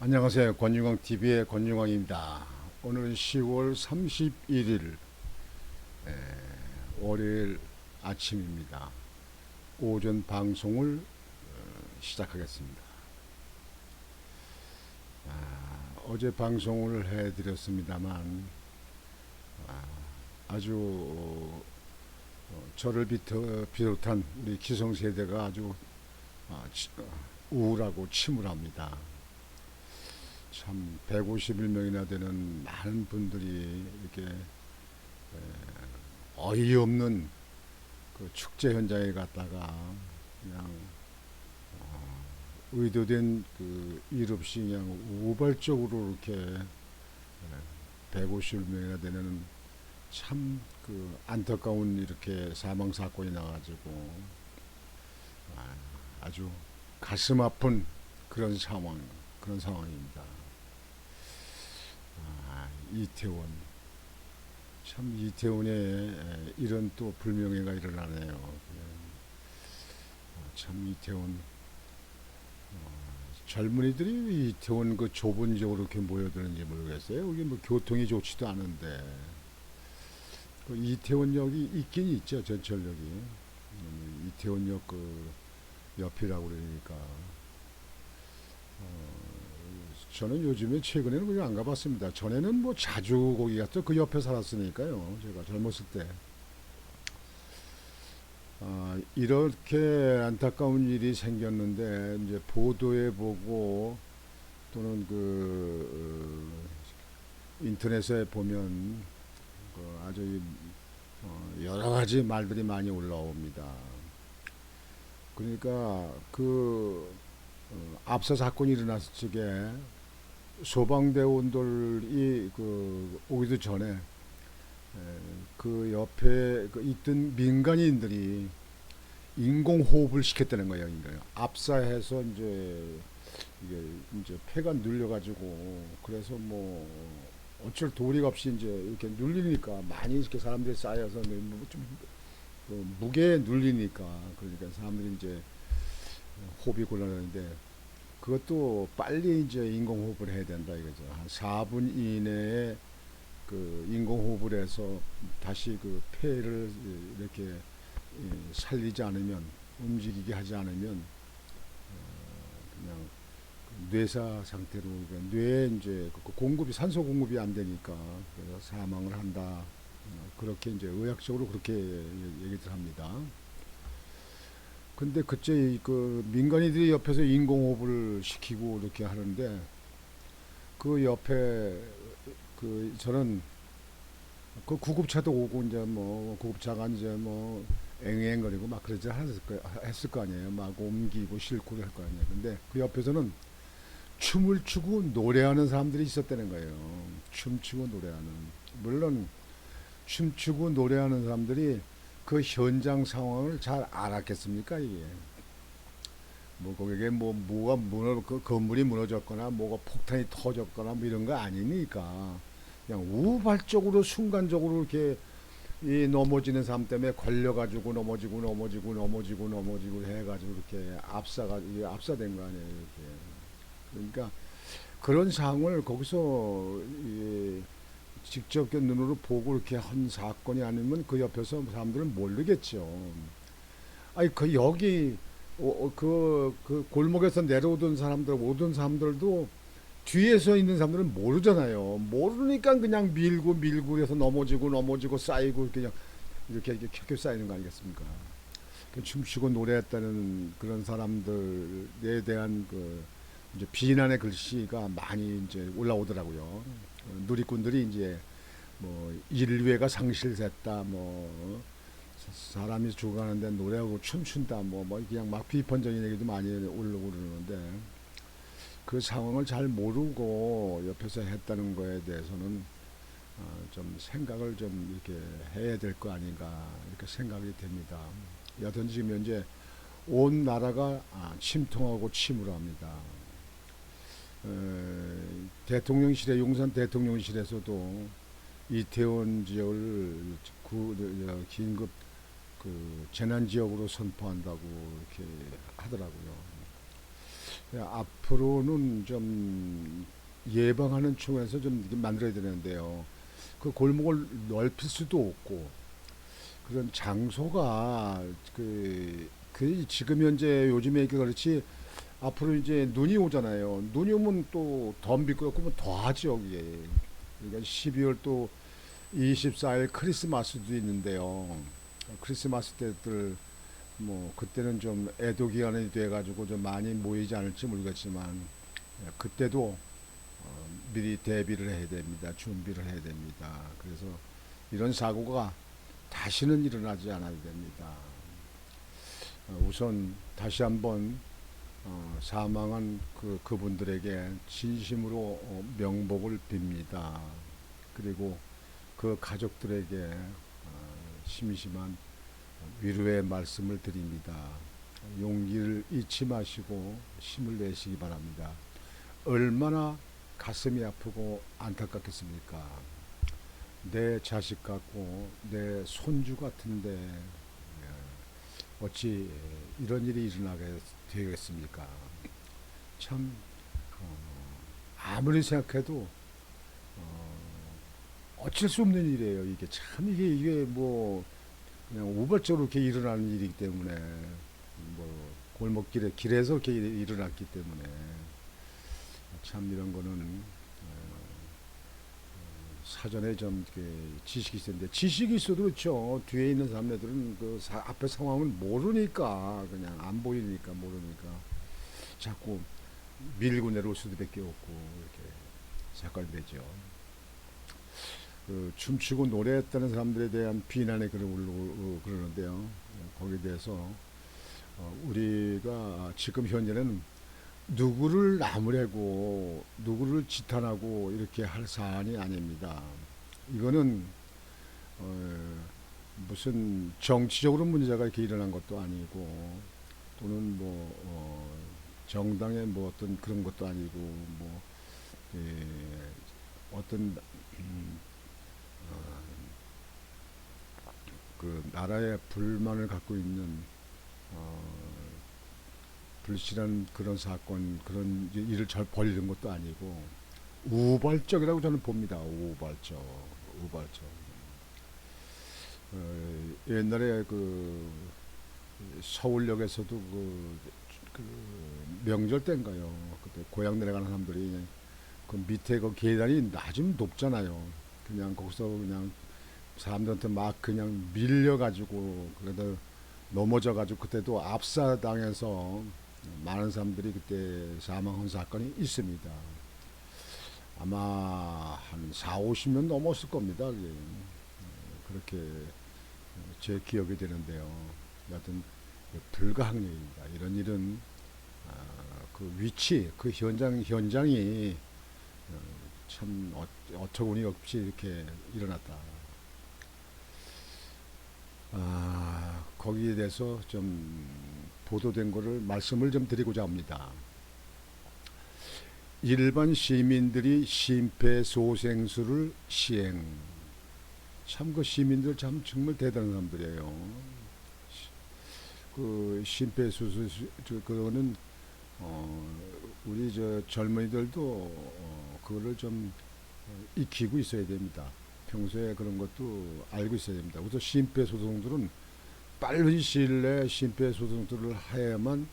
안녕하세요. 권중광TV의 권중광입니다. 오늘은 10월 31일 월요일 아침입니다. 오전 방송을 시작하겠습니다. 어제 방송을 해드렸습니다만 아주 저를 비롯한 우리 기성세대가 아주 우울하고 침울합니다. 참 151명이나 되는 많은 분들이 이렇게 어이없는 그 축제 현장에 갔다가 그냥 의도된 그 일 없이 그냥 우발적으로 이렇게 151명이나 되는 참 그 안타까운 이렇게 사망 사건이 나가지고 아주 가슴 아픈 그런 상황입니다. 이태원 참 이태원에 이런 또 불명예가 일어나네요. 참 이태원 젊은이들이 이태원 그 좁은 지역으로 이렇게 모여드는지 모르겠어요. 여기 뭐 교통이 좋지도 않은데 그 이태원역이 있긴 있죠. 전철역이 이태원역 그 옆이라고 그러니까 저는 요즘에 최근에는 그냥 안 가봤습니다. 전에는 뭐 자주 거기 갔죠. 그 옆에 살았으니까요. 제가 젊었을 때. 이렇게 안타까운 일이 생겼는데 이제 보도에 보고 또는 인터넷에 보면 아주 여러 가지 말들이 많이 올라옵니다. 그러니까 앞서 사건이 일어났을 적에 소방대원들이 오기도 전에 그 옆에 있던 민간인들이 인공호흡을 시켰다는 거예요. 압사해서 이게 이제 폐가 눌려가지고 그래서 뭐 어쩔 도리가 없이 이제 이렇게 눌리니까 많이 이렇게 사람들이 쌓여서 뭐좀 무게에 눌리니까 그러니까 사람들이 이제 호흡이 곤란하는데 그것도 빨리 이제 인공호흡을 해야 된다 이거죠. 한 4분 이내에 그 인공호흡을 해서 다시 그 폐를 이렇게 살리지 않으면 움직이게 하지 않으면 그냥 뇌사 상태로 뇌에 이제 공급이 산소 공급이 안 되니까 그래서 사망을 한다. 그렇게 이제 의학적으로 그렇게 얘기들 합니다. 근데 그때 그 민간인들이 옆에서 인공호흡을 시키고 이렇게 하는데 그 옆에 저는 그 구급차도 오고 이제 뭐 구급차가 이제 뭐 앵앵거리고 막 그러지 했을 거 아니에요. 막 옮기고 싣고 할 거 아니에요. 근데 그 옆에서는 춤을 추고 노래하는 사람들이 있었다는 거예요. 춤추고 노래하는. 물론 춤추고 노래하는 사람들이 그 현장 상황을 잘 알았겠습니까 이게? 뭐 거기에 뭐가 그 건물이 무너졌거나 뭐가 폭탄이 터졌거나 뭐 이런 거 아니니까 그냥 우발적으로 순간적으로 이렇게 이 넘어지는 사람 때문에 걸려가지고 넘어지고 해가지고 이렇게 압사된 거 아니에요 이렇게. 그러니까 그런 상황을 거기서 직접 눈으로 보고 이렇게 한 사건이 아니면 그 옆에서 사람들은 모르겠죠. 아니 여기 그 골목에서 내려오던 사람들 오던 사람들도 뒤에서 있는 사람들은 모르잖아요. 모르니까 그냥 밀고 해서 넘어지고 쌓이고 그냥 이렇게 켜켜 쌓이는 거 아니겠습니까? 춤추고 노래했다는 그런 사람들에 대한 이제 비난의 글씨가 많이 이제 올라오더라고요. 누리꾼들이 이제 뭐 인류애가 상실됐다, 뭐 사람이 죽어가는데 노래하고 춤춘다, 뭐 그냥 막 비판적인 얘기도 많이 올라오고 그러는데 그 상황을 잘 모르고 옆에서 했다는 거에 대해서는 좀 생각을 좀 이렇게 해야 될 거 아닌가 이렇게 생각이 됩니다. 여튼 지금 현재 온 나라가 침통하고 침울합니다. 대통령실에 용산 대통령실에서도 이태원 지역을 긴급 재난 지역으로 선포한다고 이렇게 하더라고요. 앞으로는 좀 예방하는 측면에서 좀 이렇게 만들어야 되는데요. 그 골목을 넓힐 수도 없고 그런 장소가 그 지금 현재 요즘에 그렇지 앞으로 이제 눈이 오잖아요. 눈이 오면 또 더 미끄럽고 뭐 더하죠 이게. 그러니까 12월 또 24일 크리스마스도 있는데요. 크리스마스 때들 뭐 그때는 좀 애도 기간이 돼가지고 좀 많이 모이지 않을지 모르겠지만 그때도 미리 대비를 해야 됩니다. 준비를 해야 됩니다. 그래서 이런 사고가 다시는 일어나지 않아야 됩니다. 우선 다시 한번 사망한 그분들에게 진심으로 명복을 빕니다. 그리고 그 가족들에게 심심한 위로의 말씀을 드립니다. 용기를 잃지 마시고 힘을 내시기 바랍니다. 얼마나 가슴이 아프고 안타깝겠습니까? 내 자식 같고 내 손주 같은데 어찌 이런 일이 일어나게 되겠습니까? 참 아무리 생각해도 어쩔 수 없는 일이에요. 이게 참 이게 뭐 그냥 우발적으로 이렇게 일어나는 일이기 때문에 뭐 골목길에 길에서 이렇게 일어났기 때문에 참 이런 거는 사전에 좀 이렇게 지식이 있었는데 지식이 있어도 그렇죠. 뒤에 있는 사람들은 앞에 상황을 모르니까 그냥 안 보이니까 모르니까 자꾸 밀고 내려올 수도밖에 없고 이렇게 사건이 되죠. 춤추고 노래했다는 사람들에 대한 비난의 글을 그러는데요. 거기에 대해서 우리가 지금 현재는 누구를 나무래고 누구를 지탄하고 이렇게 할 사안이 아닙니다. 이거는 무슨 정치적으로 문제가 이렇게 일어난 것도 아니고 또는 뭐 정당의 뭐 어떤 그런 것도 아니고 뭐 예, 어떤 음, 그 나라의 불만을 갖고 있는 어, 불실한 그런 사건 그런 일을 잘 벌이는 것도 아니고 우발적이라고 저는 봅니다. 우발적. 옛날에 그 서울역에서도 그 명절 때인가요? 그때 고향 내려가는 사람들이 그 밑에 그 계단이 낮으면 높잖아요. 그냥 거기서 그냥 사람들한테 막 그냥 밀려가지고 그래도 넘어져가지고 그때도 압사당해서 많은 사람들이 그때 사망한 사건이 있습니다. 아마 한 4, 50년 넘었을 겁니다. 그렇게 제 기억이 되는데요. 여하튼 불가항력입니다. 이런 일은 그 위치, 그 현장이 참 어처구니 없이 이렇게 일어났다. 거기에 대해서 좀 보도된 거를 말씀을 좀 드리고자 합니다. 일반 시민들이 심폐소생술을 시행. 참 그 시민들 참 정말 대단한 사람들이에요. 그 심폐소생 그거는 우리 저 젊은이들도 그거를 좀 익히고 있어야 됩니다. 평소에 그런 것도 알고 있어야 됩니다. 우선 심폐소생술은 빠른 시일 내에 심폐소생술을 해야만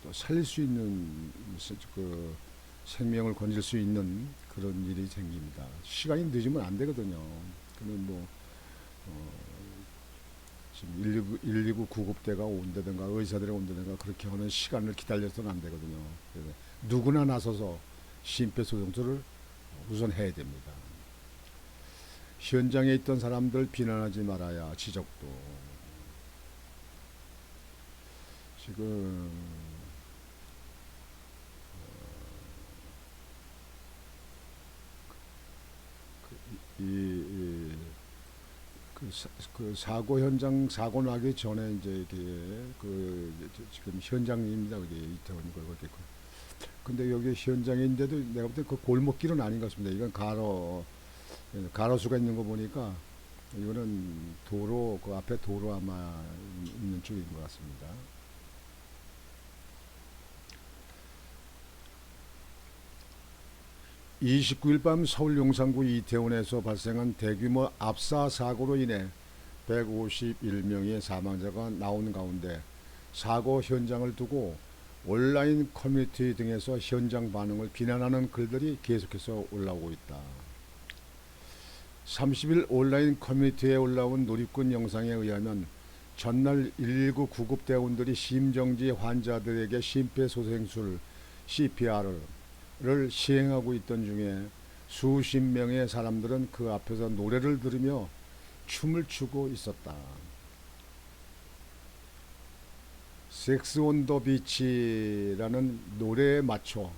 또 살릴 수 있는 그 생명을 건질 수 있는 그런 일이 생깁니다. 시간이 늦으면 안 되거든요. 그러면 뭐 지금 119 구급대가 온다든가 의사들이 온다든가 그렇게 하는 시간을 기다려서는 안 되거든요. 그래서 누구나 나서서 심폐소생술을 우선 해야 됩니다. 현장에 있던 사람들 비난하지 말아야 지적도. 지금 이, 이, 그 사고 현장 사고 나기 전에 이제 이게 지금 현장입니다. 그게 이태원 그렇게. 근데 여기 현장인데도 내가 볼 때 그 골목길은 아닌 것 같습니다. 이건 가로수가 있는 거 보니까 이거는 도로 그 앞에 도로 아마 있는 쪽인 것 같습니다. 29일 밤 서울 용산구 이태원에서 발생한 대규모 압사 사고로 인해 151명의 사망자가 나온 가운데 사고 현장을 두고 온라인 커뮤니티 등에서 현장 반응을 비난하는 글들이 계속해서 올라오고 있다. 30일 온라인 커뮤니티에 올라온 누리꾼 영상에 의하면 전날 119 구급대원들이 심정지 환자들에게 심폐소생술 CPR을 시행하고 있던 중에 수십 명의 사람들은 그 앞에서 노래를 들으며 춤을 추고 있었다. 섹스 온 더 비치라는 노래에 맞춰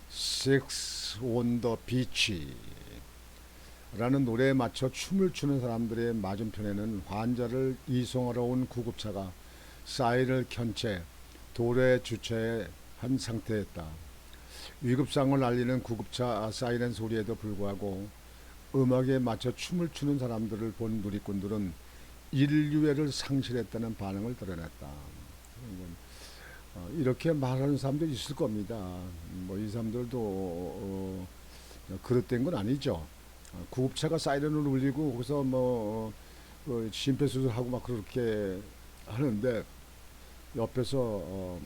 섹스 온 더 비치 라는 노래에 맞춰 춤을 추는 사람들의 맞은편에는 환자를 이송하러 온 구급차가 사이렌을 켠 채 도로에 주차한 상태였다. 위급상을 알리는 구급차 사이렌 소리에도 불구하고 음악에 맞춰 춤을 추는 사람들을 본 누리꾼들은 인류애를 상실했다는 반응을 드러냈다. 이렇게 말하는 사람도 있을 겁니다. 뭐 이 사람들도 그릇된 건 아니죠. 구급차가 사이렌을 울리고 거기서 심폐소생술하고 막 그렇게 하는데 옆에서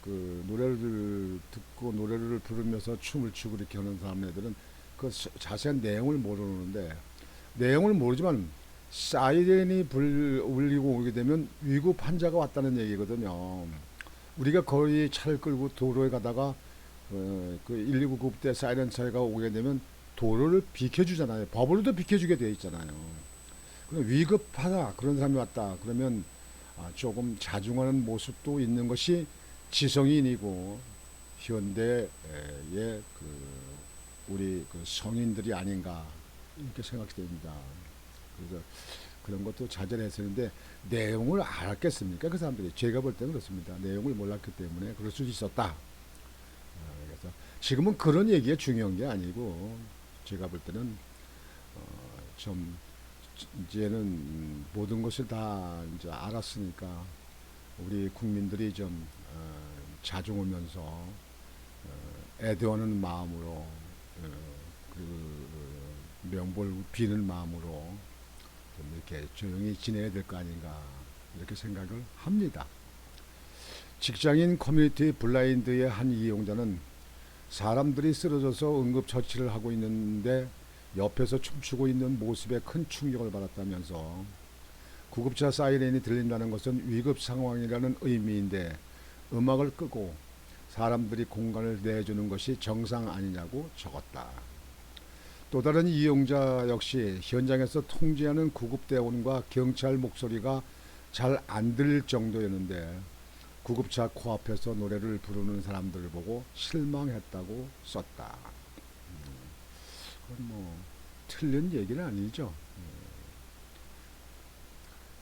그 노래를 듣고 노래를 부르면서 춤을 추고 이렇게 하는 사람들은 그 자세한 내용을 모르는데, 내용을 모르지만 사이렌이 울리고 오게 되면 위급 환자가 왔다는 얘기거든요. 우리가 거의 차를 끌고 도로에 가다가 그 119 구급대 사이렌 차가 오게 되면 도로를 비켜주잖아요. 법으로도 비켜주게 되어 있잖아요. 위급하다 그런 사람이 왔다 그러면 조금 자중하는 모습도 있는 것이 지성인이고 현대의 우리 성인들이 아닌가 이렇게 생각이 됩니다. 그래서 그런 것도 자제를 했었는데 내용을 알았겠습니까? 그 사람들이. 제가 볼 때는 그렇습니다. 내용을 몰랐기 때문에 그럴 수 있었다. 그래서 지금은 그런 얘기가 중요한 게 아니고 제가 볼 때는 좀 이제는 모든 것을 다 이제 알았으니까 우리 국민들이 좀 자중하면서 애도하는 마음으로 그 명볼 비는 마음으로 좀 이렇게 조용히 지내야 될 거 아닌가 이렇게 생각을 합니다. 직장인 커뮤니티 블라인드의 한 이용자는 사람들이 쓰러져서 응급처치를 하고 있는데 옆에서 춤추고 있는 모습에 큰 충격을 받았다면서 구급차 사이렌이 들린다는 것은 위급 상황이라는 의미인데 음악을 끄고 사람들이 공간을 내주는 것이 정상 아니냐고 적었다. 또 다른 이용자 역시 현장에서 통제하는 구급대원과 경찰 목소리가 잘 안 들릴 정도였는데 구급차 코앞에서 노래를 부르는 사람들을 보고 실망했다고 썼다. 그건 뭐 틀린 얘기는 아니죠.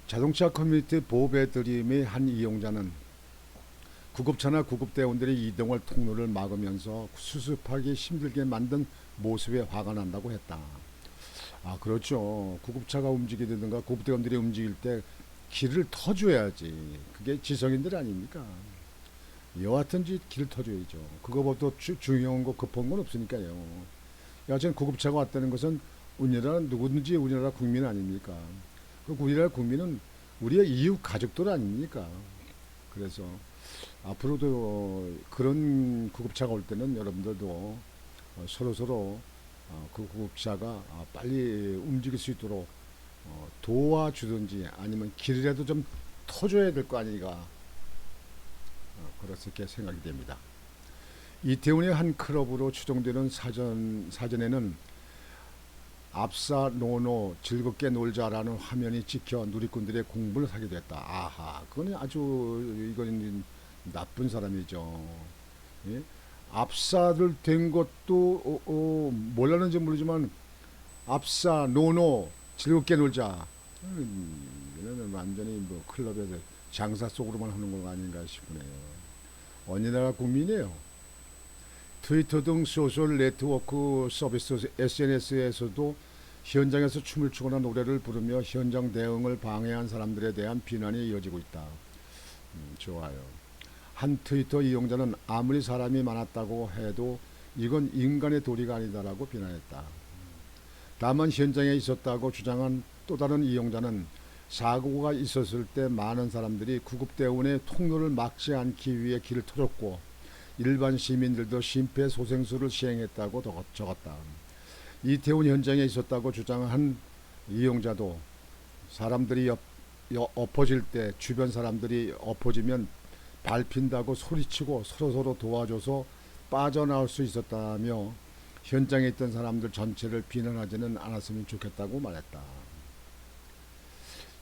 자동차 커뮤니티 보배드림의 한 이용자는 구급차나 구급대원들이 이동할 통로를 막으면서 수습하기 힘들게 만든 모습에 화가 난다고 했다. 그렇죠. 구급차가 움직이든가 구급대원들이 움직일 때 길을 터줘야지. 그게 지성인들 아닙니까? 여하튼 길을 터줘야죠. 그거보다 중요한 거 급한 건 없으니까요. 여하튼 구급차가 왔다는 것은 누구든지 우리나라 국민 아닙니까? 그 우리나라 국민은 우리의 이웃 가족들 아닙니까? 그래서 앞으로도 그런 구급차가 올 때는 여러분들도 서로 그 구급차가 빨리 움직일 수 있도록 도와주든지 아니면 길이라도 좀 터줘야 될 거 아닌가 그렇게 생각이 됩니다. 이태원의 한 클럽으로 추정되는 사전에는 압사 노노 즐겁게 놀자라는 화면이 찍혀 누리꾼들의 공분을 사기도 했다. 아하, 그건 아주 이건 나쁜 사람이죠. 예? 압사들 된 것도 몰랐는지 모르지만 압사 노노 즐겁게 놀자. 이거는 완전히 뭐 클럽에서 장사 속으로만 하는 거 아닌가 싶네요. 어느 나라 국민이에요. 트위터 등 소셜 네트워크 서비스 SNS에서도 현장에서 춤을 추거나 노래를 부르며 현장 대응을 방해한 사람들에 대한 비난이 이어지고 있다. 좋아요. 한 트위터 이용자는 아무리 사람이 많았다고 해도 이건 인간의 도리가 아니다라고 비난했다. 다만 현장에 있었다고 주장한 또 다른 이용자는 사고가 있었을 때 많은 사람들이 구급대원의 통로를 막지 않기 위해 길을 터줬고 일반 시민들도 심폐소생술을 시행했다고 적었다. 이태원 현장에 있었다고 주장한 이용자도 사람들이 엎어질 때 주변 사람들이 엎어지면 밟힌다고 소리치고 서로서로 도와줘서 빠져나올 수 있었다며 현장에 있던 사람들 전체를 비난하지는 않았으면 좋겠다고 말했다.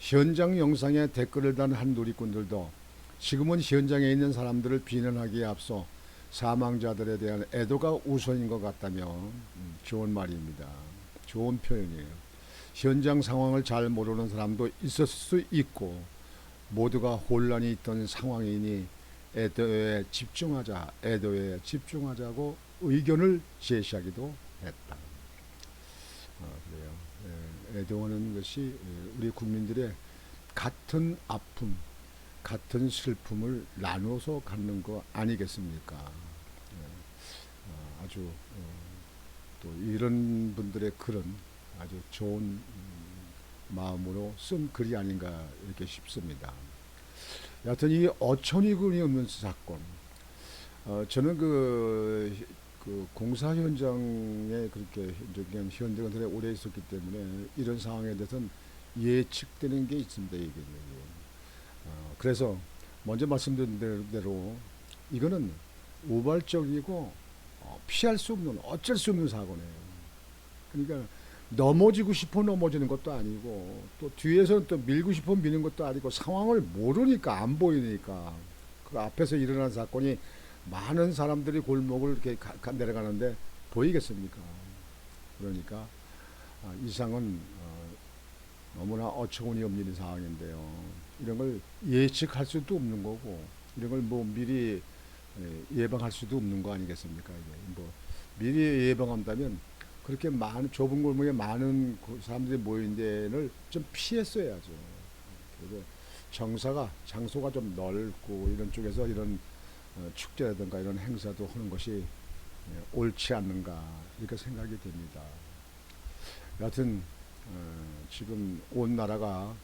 현장 영상에 댓글을 단 한 누리꾼들도 지금은 현장에 있는 사람들을 비난하기에 앞서 사망자들에 대한 애도가 우선인 것 같다며 좋은 말입니다. 좋은 표현이에요. 현장 상황을 잘 모르는 사람도 있을 수 있고 모두가 혼란이 있던 상황이니 애도에 집중하자고 의견을 제시하기도 했다. 그래요. 애도하는 것이 우리 국민들의 같은 아픔, 같은 슬픔을 나눠서 갖는 거 아니겠습니까? 아주 또 이런 분들의 글은 아주 좋은 마음으로 쓴 글이 아닌가 이렇게 싶습니다. 여하튼 이 어처구니 없는 사건, 저는 그 공사 현장에 그렇게 현대건설에 오래 있었기 때문에 이런 상황에 대해서는 예측되는 게 있습니다. 이게. 그래서 먼저 말씀드린 대로 이거는 우발적이고 피할 수 없는 어쩔 수 없는 사고네요. 그러니까 넘어지고 싶어 넘어지는 것도 아니고 또 뒤에서 또 밀고 싶어 미는 것도 아니고 상황을 모르니까 안 보이니까 그 앞에서 일어난 사건이 많은 사람들이 골목을 이렇게 내려가는데 보이겠습니까? 그러니까 이상은 너무나 어처구니 없는 상황인데요. 이런 걸 예측할 수도 없는 거고 이런 걸 뭐 미리 예방할 수도 없는 거 아니겠습니까? 이게 뭐 미리 예방한다면 그렇게 많은 좁은 골목에 많은 사람들이 모인 데를 좀 피했어야죠. 그리고 장소가 좀 넓고 이런 쪽에서 이런 축제라든가 이런 행사도 하는 것이 옳지 않는가 이렇게 생각이 됩니다. 여하튼 지금 온 나라가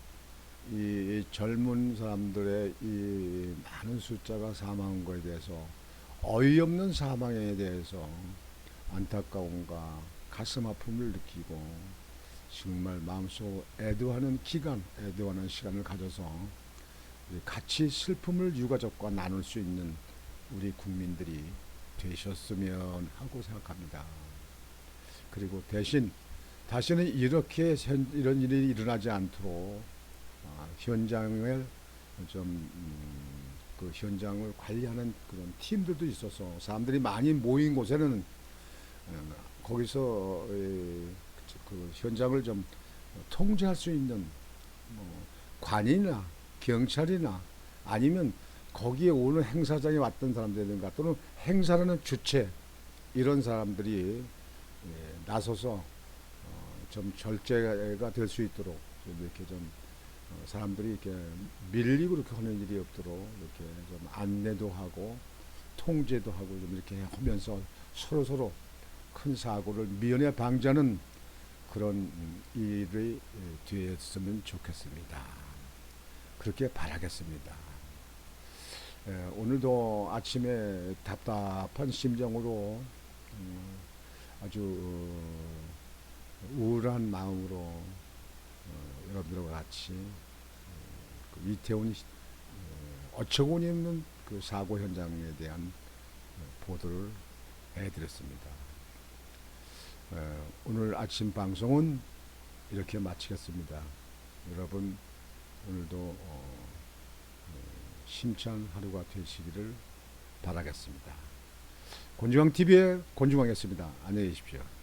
이 젊은 사람들의 이 많은 숫자가 사망한 것에 대해서 어이없는 사망에 대해서 안타까움과 가슴 아픔을 느끼고 정말 마음속 애도하는 시간을 가져서 같이 슬픔을 유가족과 나눌 수 있는 우리 국민들이 되셨으면 하고 생각합니다. 그리고 대신 다시는 이런 일이 일어나지 않도록 현장을 그 현장을 관리하는 그런 팀들도 있어서 사람들이 많이 모인 곳에는 거기서 그 현장을 좀 통제할 수 있는 뭐 관이나 경찰이나 아니면 거기에 오는 행사장에 왔던 사람들이든가 또는 행사라는 주체 이런 사람들이 나서서 좀 절제가 될 수 있도록 좀 이렇게 좀 사람들이 이렇게 밀리고 이렇게 하는 일이 없도록 이렇게 좀 안내도 하고 통제도 하고 좀 이렇게 하면서 서로 큰 사고를 미연에 방지하는 그런 일이 되었으면 좋겠습니다. 그렇게 바라겠습니다. 오늘도 아침에 답답한 심정으로 아주 우울한 마음으로 여러분들과 같이 그 이태원 어처구니 없는 그 사고 현장에 대한 보도를 해드렸습니다. 오늘 아침 방송은 이렇게 마치겠습니다. 여러분 오늘도 심찬 하루가 되시기를 바라겠습니다. 곤중왕TV의 곤중왕이었습니다. 안녕히 계십시오.